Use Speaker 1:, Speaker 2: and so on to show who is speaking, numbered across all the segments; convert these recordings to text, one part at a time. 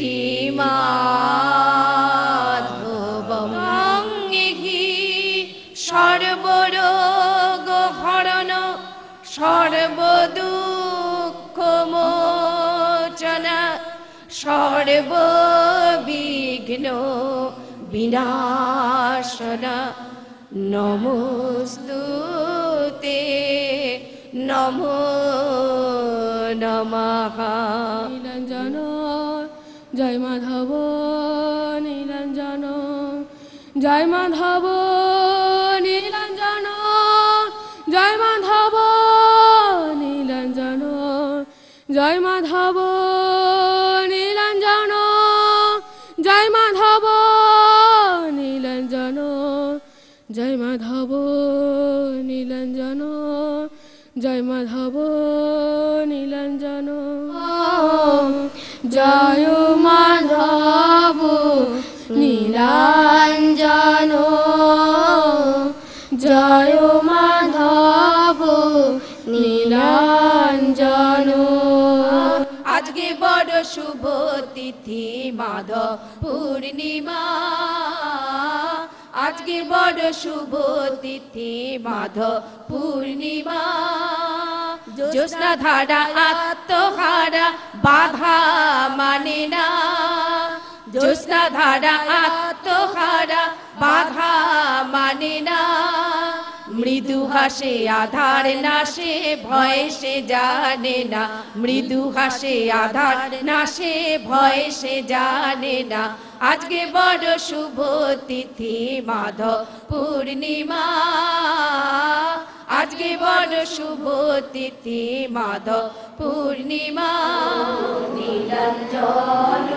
Speaker 1: শ্রীমাধবম হি সর্বরোগ হরণ সর্বদুঃখমোচনা সর্ববিঘ্ন বিনাশনা নমস্তুতে নমো নমঃ।
Speaker 2: নীলাঞ্জন জয় মাধব নীলাঞ্জন জয় মাধব নীলাঞ্জন জয় মাধব নীলাঞ্জন জয় মাধব নীলাঞ্জন জয় মাধব নীলাঞ্জন জয় মাধব নীলাঞ্জন জয় মাধব নীলাঞ্জন জয় মাধব নীলাঞ্জন জয় মাধব নীলাঞ্জন।
Speaker 1: আজকে বড় শুভ তিথি মাধব পূর্ণিমা, আজকে বড় শুভ তিথি মাধব পূর্ণিমা। জ্যোৎস্না ধারা আত্মহারা বাধা মানে না, জ্যোৎস্না ধারা আত্মহারা বাধা মানে না। মৃদু হাসে আধার নাশে ভয় সে জানে না, মৃদু হাসে আধার নাশে ভয় সে জানে না। আজকে বড় শুভ তিথি মাধব পূর্ণিমা, আজকে বড় শুভ তিথি মাধব পূর্ণিমা। নীলাঞ্জন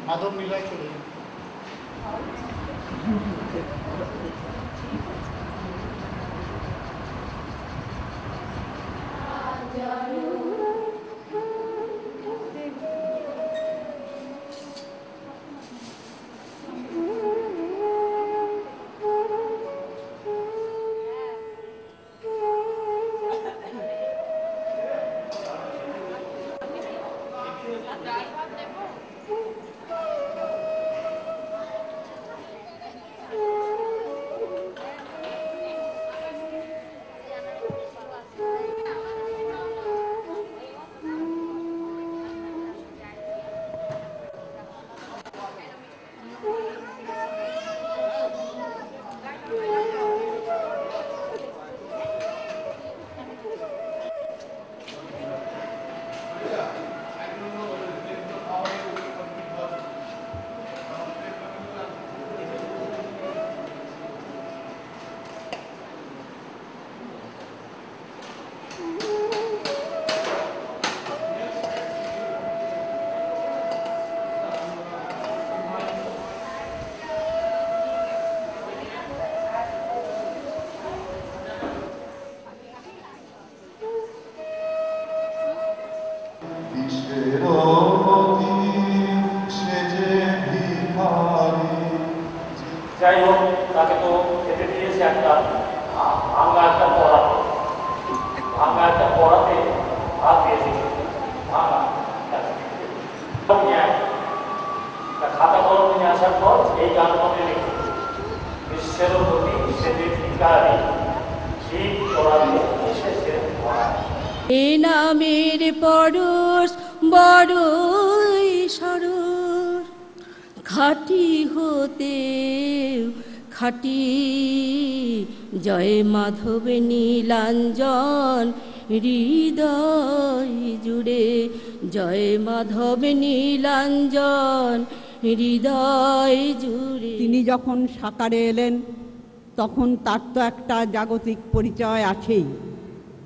Speaker 3: মাধব মিলায় চলে
Speaker 4: যাই হোক, তাকে তো খেতে দিয়েছে একটা ভাঙা একটা পড়াতে, ভাঙা একটা পড়াতে ভাত দিয়েছে ভাঙা। এই গান মনে রেখে বিশ্বের প্রতি সেদিন ভিখারি ঠিক চড়াতে এসেছেন ধরা।
Speaker 1: এ নামের পরশ বড়ই সরস, খাঁটি হতে খাঁটি, জয় মাধব নীলাঞ্জন হৃদয় জুড়ে, জয় মাধব নীলাঞ্জন হৃদয় জুড়ে।
Speaker 5: তিনি যখন সাকারে এলেন তখন তার তো একটা জাগতিক পরিচয় আছেই।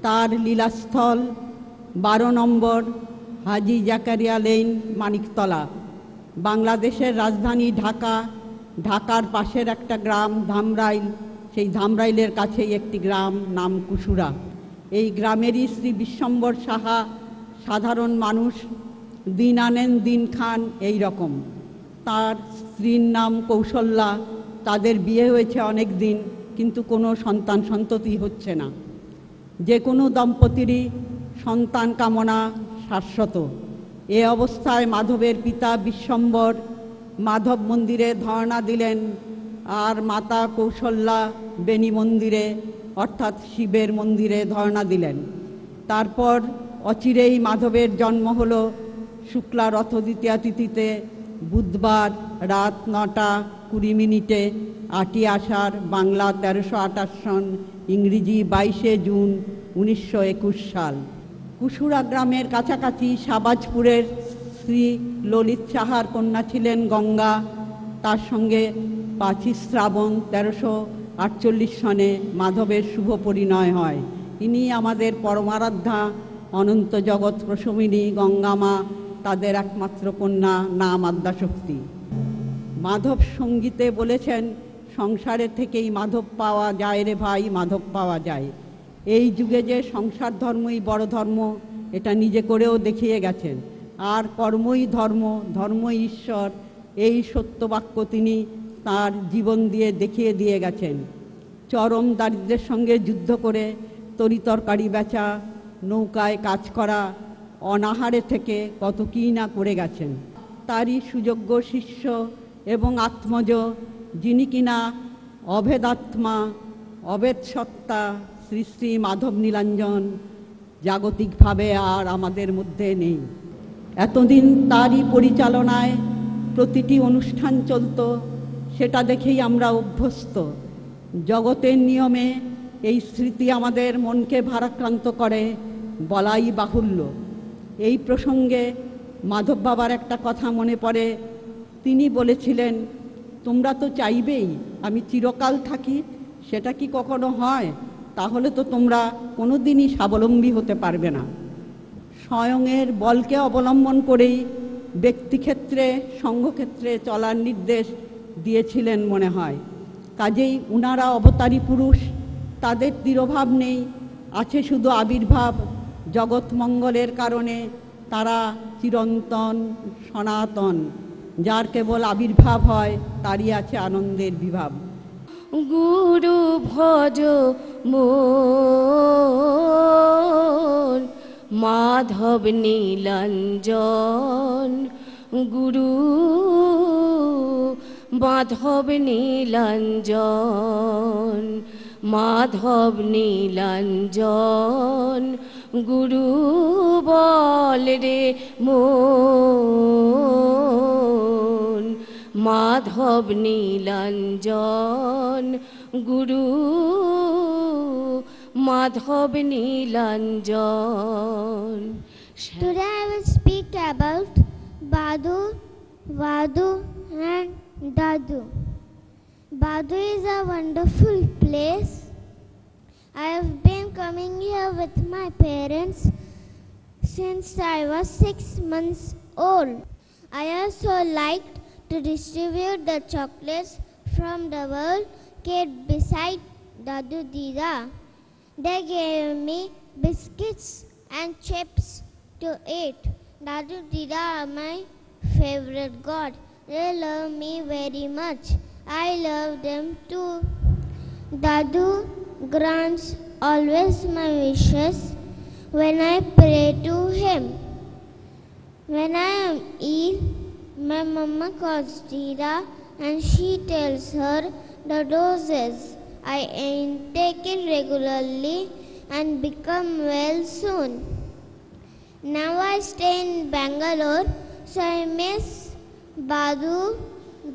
Speaker 5: তার লীলাস্থল 12 নম্বর হাজি জাকারিয়া লেন, মানিকতলা। বাংলাদেশের রাজধানী ঢাকা, ঢাকার পাশের একটা গ্রাম ধামরাইল, সেই ধামরাইলের কাছেই একটি গ্রাম নাম কুসুরা। এই গ্রামেরই শ্রী বিশ্বম্বর সাহা সাধারণ মানুষ, দিন আনেন দিন খান এই রকম। তার স্ত্রীর নাম কৌশল্যা, তাদের বিয়ে হয়েছে অনেক দিন, কিন্তু কোনো সন্তান সন্ততি হচ্ছে না। যে কোনো দম্পতিরই সন্তান কামনা শাশ্বত। এ অবস্থায় মাধবের পিতা বিশ্বম্বর মাধব মন্দিরে ধর্ণা দিলেন, আর মাতা কৌশল্যা বেনি মন্দিরে অর্থাৎ শিবের মন্দিরে ধর্ণা দিলেন। তারপর অচিরেই মাধবের জন্ম হলো শুক্লা রথ দ্বিতীয়া তিথিতে বুধবার রাত 9:20 8ই আষাঢ়, বাংলা 1328 সন, ইংরেজি 22শে জুন 1921 সাল। কুসুরা গ্রামের কাছাকাছি সাবাজপুরের শ্রী ললিত সাহার কন্যা ছিলেন গঙ্গা। তার সঙ্গে 5ই শ্রাবণ 1348 সনে মাধবের শুভ পরিণয় হয়। ইনি আমাদের পরমারাধ্যা অনন্ত জগৎ প্রশমিনী গঙ্গা মা, তাদের একমাত্র কন্যা, নাম আদ্যাশক্তি। মাধব সঙ্গীতে বলেছেন, সংসারে থেকেই মাধব পাওয়া যায় রে ভাই, মাধব পাওয়া যায়। এই যুগে যে সংসার ধর্মই বড় ধর্ম, এটা নিজে করেও দেখিয়ে গেছেন। আর কর্মই ধর্ম, ধর্মই ঈশ্বর, এই সত্যবাক্য তিনি তার জীবন দিয়ে দেখিয়ে দিয়ে গেছেন। চরম দারিদ্র্যের সঙ্গে যুদ্ধ করে তরিতরকারি বেচা, নৌকায় কাজ করা, অনাহারে থেকে কত কী না করে গেছেন। তারই সুযোগ্য শিষ্য এবং আত্মজ, যিনি কিনা অভেদাত্মা, অভেদ সত্তা শ্রী শ্রী মাধব নীলাঞ্জন, জাগতিকভাবে আর আমাদের মধ্যে নেই। এতদিন তারই পরিচালনায় প্রতিটি অনুষ্ঠান চলত, সেটা দেখেই আমরা অভ্যস্ত। জগতের নিয়মে এই স্মৃতি আমাদের মনকে ভারাক্রান্ত করে বলাই বাহুল্য। এই প্রসঙ্গে মাধব বাবার একটা কথা মনে পড়ে। তিনি বলেছিলেন, তোমরা তো চাইবেই আমি চিরকাল থাকি, সেটা কি কখনো হয়? তাহলে তো তোমরা কোনো দিনই স্বাবলম্বী হতে পারবে না। স্বয়ংয়ের বলকে অবলম্বন করেই ব্যক্তিক্ষেত্রে সংঘক্ষেত্রে চলার নির্দেশ দিয়েছিলেন মনে হয়। কাজেই উনারা অবতারী পুরুষ, তাদের তিরোভাব নেই, আছে শুধু আবির্ভাব। জগৎ মঙ্গলের কারণে তারা চিরন্তন সনাতন, যার কেবল আবির্ভাব হয় তারই আছে আনন্দের বিভাব।
Speaker 1: গুরু ভজ মন মাধব নীলাঞ্জন, গুরু মাধব নীলাঞ্জন, মাধব নীলাঞ্জন, গুরু বল রে মন, মাধব নীলাঞ্জন, গুরু Madhav Nilanjan.
Speaker 2: Today I will speak about Badu, Vadu and Dadu. Badu is a wonderful place. I have been coming here with my parents since I was 6 months old. I also liked to distribute the chocolates from the world cake beside Dadu Dida. They gave me biscuits and chips to eat. Dadu Dida are my favorite god. They love me very much. I love them too. Dadu grants always my wishes when I pray to him. When I am ill, my mama calls Dida and she tells her the doses I take it regularly and become well soon. Now I stay in Bangalore, so I miss Badu,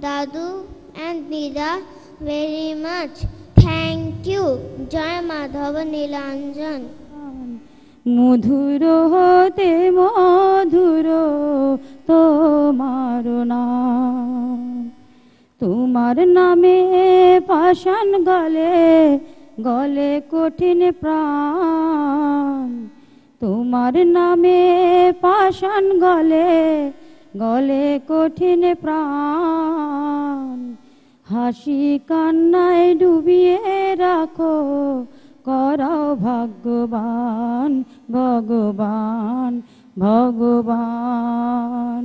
Speaker 2: Dadu and Nida very much. Thank you. Jai Madhava Nilanjan.
Speaker 1: মধুর হতে মধুর তোমার নাম, তোমার নামে পাষাণ গলে গলে কঠিন প্রাণ, তোমার নামে পাষাণ গলে গলে কঠিন প্রাণ, হাসি কান্নায় ডুবিয়ে রাখো করাও ভাগ্যবান ভগবান ভগবান।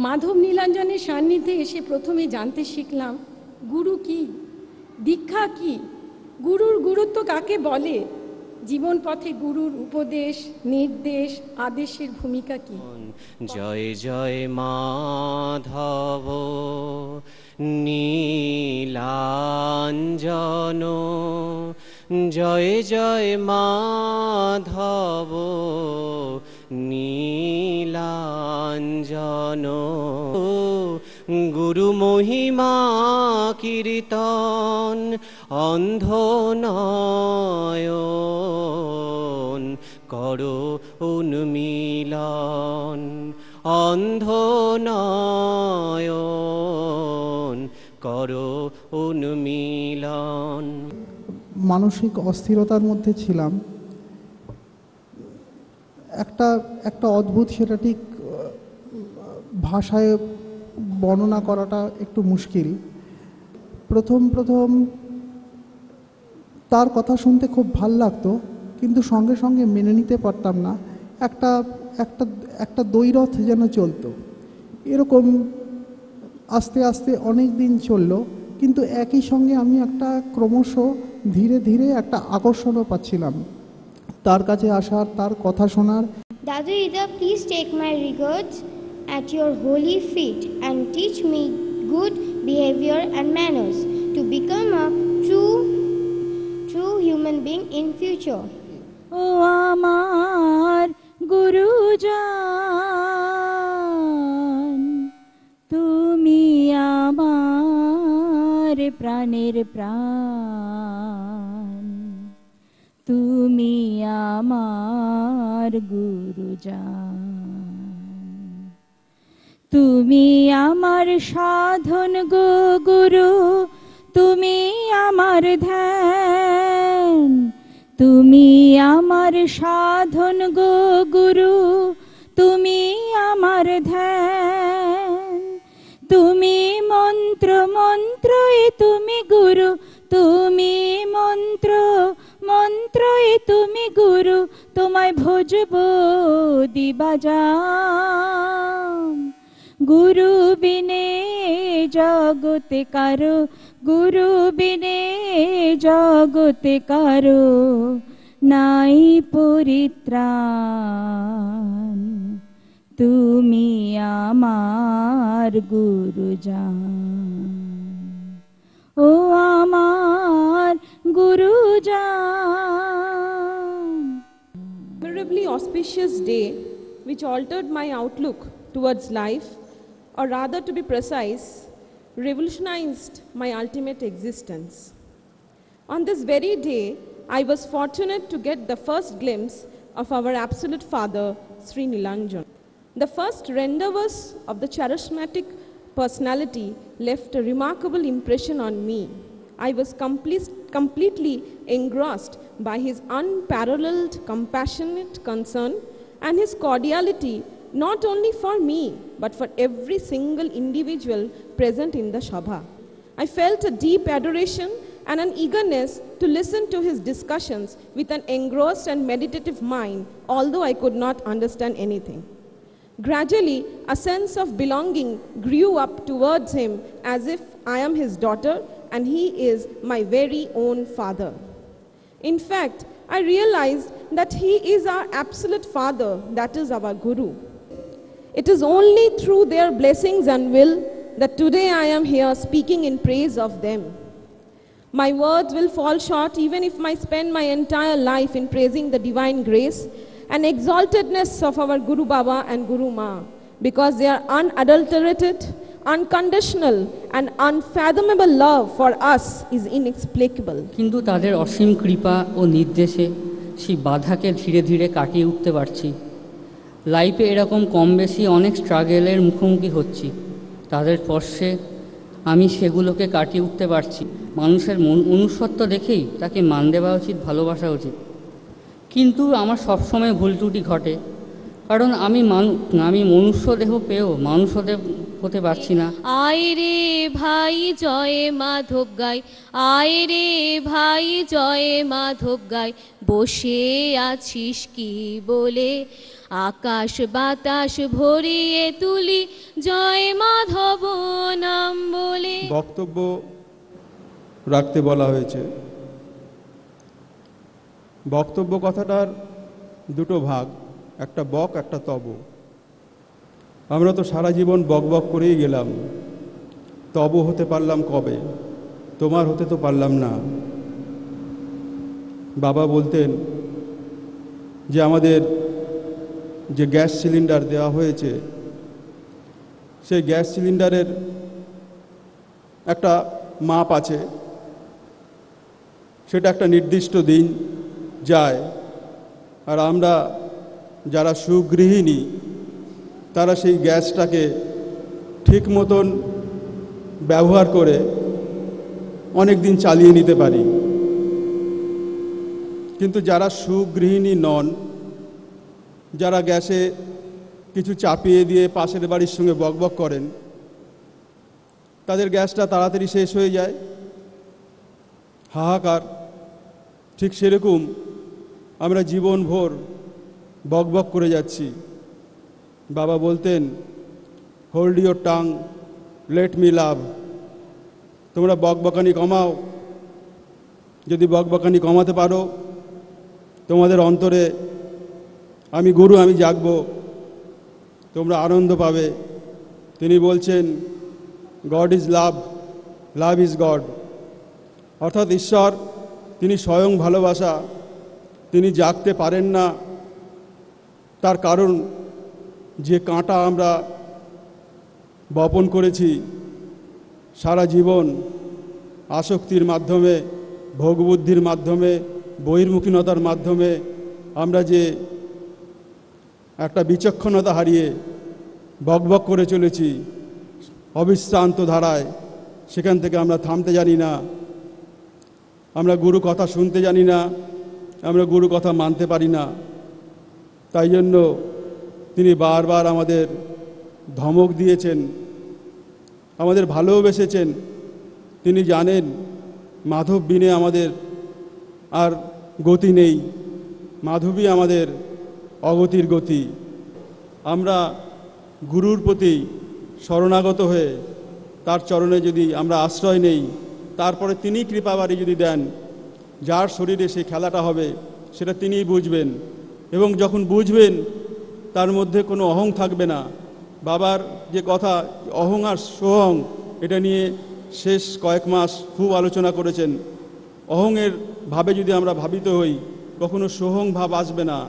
Speaker 6: মাধব নীলাঞ্জনের সান্নিধ্যে এসে প্রথমে জানতে শিখলাম গুরু কি, দীক্ষা কি, গুরুর গুরুত্ব কাকে বলে, জীবন পথে গুরুর উপদেশ নির্দেশ আদেশের ভূমিকা কি।
Speaker 7: জয় জয় মাধব নীলাঞ্জন, জয় জয় মাধব নীলাঞ্জন, গুরু মহিমা কীর্তন অন্ধ নয়ন করো উন্মিলন, অন্ধ নয়ন করো উন্মিলন।
Speaker 3: মানসিক অস্থিরতার মধ্যে ছিলাম, একটা অদ্ভুত, সেটা ঠিক ভাষায় বর্ণনা করাটা একটু মুশকিল। প্রথম তার কথা শুনতে খুব ভাল লাগতো, কিন্তু সঙ্গে সঙ্গে মেনে নিতে পারতাম না। একটা দ্বৈরথ যেন চলতো, এরকম আস্তে আস্তে অনেক দিন চললো, কিন্তু একই সঙ্গে আমি একটা ক্রমশ ধীরে ধীরে একটা আকর্ষণও পাচ্ছিলাম তার কাছে আসার, তার কথা শোনার।
Speaker 2: Dadu Ida, please take my regards at your holy feet and teach me good behavior and manners to become a true human being in future.
Speaker 1: ও আমার গুরুজন, তুমি আমার প্রাণের প্রাণ, তুমি আমার গুরুজন, তুমি আমার সাধন গো গুরু, তুমি আমার ধ্যান, তুমি আমার সাধন গো গুরু, তুমি আমার ধ্যান, তুমি মন্ত্র মন্ত্রই তুমি গুরু, তুমি মন্ত্র মন্ত্রই তুমি গুরু, তোমায় ভজব দিবাজাম। গুরু বিনে জগতে কারো, গুরু বিনে জগতে কারো নাই পরিত্রাণ, তুমি আমার গুরুজন, ও আমার গুরুজন।
Speaker 8: Memorably auspicious day which altered my outlook towards life, or rather to be precise, revolutionized my ultimate existence. On this very day, I was fortunate to get the first glimpse of our Absolute Father, Sri Nilanjan. The first rendezvous of the charismatic personality left a remarkable impression on me. I was completely engrossed by his unparalleled compassionate concern and his cordiality, not only for me, but for every single individual present in the Shabha. I felt a deep adoration and an eagerness to listen to his discussions with an engrossed and meditative mind, although I could not understand anything. Gradually, a sense of belonging grew up towards him as if I am his daughter and he is my very own father. In fact, I realized that he is our absolute father, that is our Guru. It is only through their blessings and will that today I am here speaking in praise of them. My words will fall short even if I spend my entire life in praising the divine grace and exaltedness of our Guru Baba and Guru Ma, because their unadulterated, unconditional and unfathomable love for us is inexplicable.
Speaker 9: কিন্তু তাদের অসীম কৃপা ও নির্দেশে সেই বাধাকে ধীরে ধীরে কাটিয়ে উঠতে পারছি। লাইফে এরকম কম বেশি অনেক স্ট্রাগলের মুখোমুখি হচ্ছি, তাদের স্পর্শে আমি সেগুলোকে কাটিয়ে উঠতে পারছি। মানুষের মনুষ্যত্ব দেখেই তাকে মান দেওয়া উচিত, ভালোবাসা উচিত। কিন্তু আমার সবসময় ভুল ত্রুটি ঘটে, কারণ আমি মনুষ্য দেহ পেয়েও মানুষ হতে পারছি না।
Speaker 1: আয় রে ভাই জয় মাধব গাই, আয় রে ভাই জয় মাধব গাই, বসে আছিস কি বলে, আকাশ বাতাস ভরিয়ে তুলি জয় মাধব নাম বলে।
Speaker 10: বক্তব্য রাখতে বলা হয়েছে। বক্তব্য কথাটার দুটো ভাগ, একটা বক একটা তব। আমরা তো সারা জীবন বক বক করেই গেলাম, তব হতে পারলাম কবে? তোমার হতে তো পারলাম না। বাবা বলতেন যে আমাদের যে গ্যাস সিলিন্ডার দেওয়া হয়েছে, সেই গ্যাস সিলিন্ডারের একটা মাপ আছে, সেটা একটা নির্দিষ্ট দিন যায়। আর আমরা যারা সুগৃহিণী তারা সেই গ্যাসটাকে ঠিক মতন ব্যবহার করে অনেক দিন চালিয়ে নিতে পারি। কিন্তু যারা সুগৃহিণী নন, যারা গ্যাসে কিছু চাপিয়ে দিয়ে পাশের বাড়ির সঙ্গে বকবক করেন, তাদের গ্যাসটা তাড়াতাড়ি শেষ হয়ে যায়, হাহাকার। ঠিক সেরকম আমরা জীবনভর বকবক করে যাচ্ছি। বাবা বলতেন, hold your tongue, let me লাভ। তোমরা বকবকানি কমাও, যদি বকবকানি কমাতে পারো তোমাদের অন্তরে আমি গুরু, আমি জাগব, তোমরা আনন্দ পাবে। তিনি বলছেন, god is love, love is god. অর্থাৎ ঈশ্বর তিনি স্বয়ং ভালোবাসা। তিনি জাগতে পারেন না, তার কারণ যে কাঁটা আমরা বপন করেছি সারা জীবন আসক্তির মাধ্যমে, ভোগবুদ্ধির মাধ্যমে, বহির্মুখীনতার মাধ্যমে আমরা যে একটা বিচক্ষণতা হারিয়ে বকবক করে চলেছি অবিশ্রান্ত ধারায়, সেখান থেকে আমরা থামতে জানি না, আমরা গুরু কথা শুনতে জানি না, আমরা গুরু কথা মানতে পারি না। তাই জন্য তিনি বারবার আমাদের ধমক দিয়েছেন, আমাদের ভালোবেসেছেন। তিনি জানেন মাধব বিনে আমাদের আর গতি নেই, মাধবই আমাদের অগতির গতি। আমরা গুরুর প্রতি শরণাগত হয়ে তার চরণে যদি আমরা আশ্রয় নেই, তারপরে তিনি কৃপাবাড়ি যদি দেন, যার শরীরে সেই খেলাটা হবে সেটা তিনিই বুঝবেন। এবং যখন বুঝবেন তার মধ্যে কোনো অহং থাকবে না। বাবার যে কথা অহং আর সোহং, এটা নিয়ে শেষ কয়েক মাস খুব আলোচনা করেছেন। অহংয়ের ভাবে যদি আমরা ভাবিত হই, কখনো সোহং ভাব আসবে না।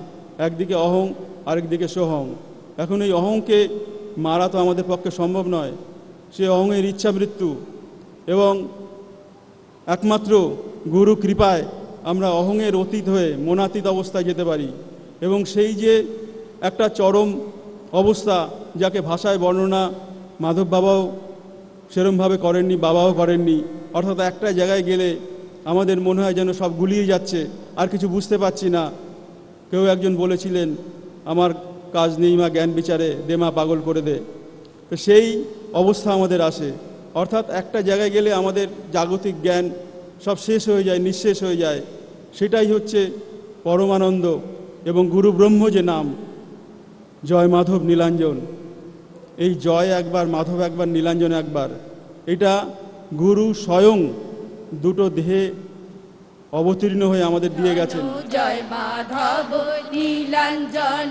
Speaker 10: একদিকে অহং, আরেকদিকে সোহং। এখন এই অহংকে মারা তো আমাদের পক্ষে সম্ভব নয়, সে অহংয়ের ইচ্ছা মৃত্যু। এবং একমাত্র গুরু কৃপায় আমরা অহংয়ের অতীত হয়ে মনাতীত অবস্থায় যেতে পারি। এবং সেই যে একটা চরম অবস্থা, যাকে ভাষায় বর্ণনা মাধব বাবাও সেরমভাবে করেননি, বাবাও করেননি। অর্থাৎ একটা জায়গায় গেলে আমাদের মনে হয় যেন সব গুলিয়ে যাচ্ছে, আর কিছু বুঝতে পারছি না। কেউ একজন বলেছিলেন, আমার কাজ নেই মা জ্ঞান বিচারে, দে মা পাগল করে দে। তো সেই অবস্থা আমাদের আসে। অর্থাৎ একটা জায়গায় গেলে আমাদের জাগতিক জ্ঞান সব শেষ হয়ে যায়, নিঃশেষ হয়ে যায়। সেটাই হচ্ছে পরমানন্দ এবং গুরু ব্রহ্ম যে নাম, জয় মাধব নীলাঞ্জন। এই জয় একবার, মাধব একবার, নীলাঞ্জন একবার, এটা গুরু স্বয়ং দুটো দেহে অবতীর্ণ হয়ে আমাদের দিয়ে গেছেন।
Speaker 1: জয় মাধব নীলাঞ্জন,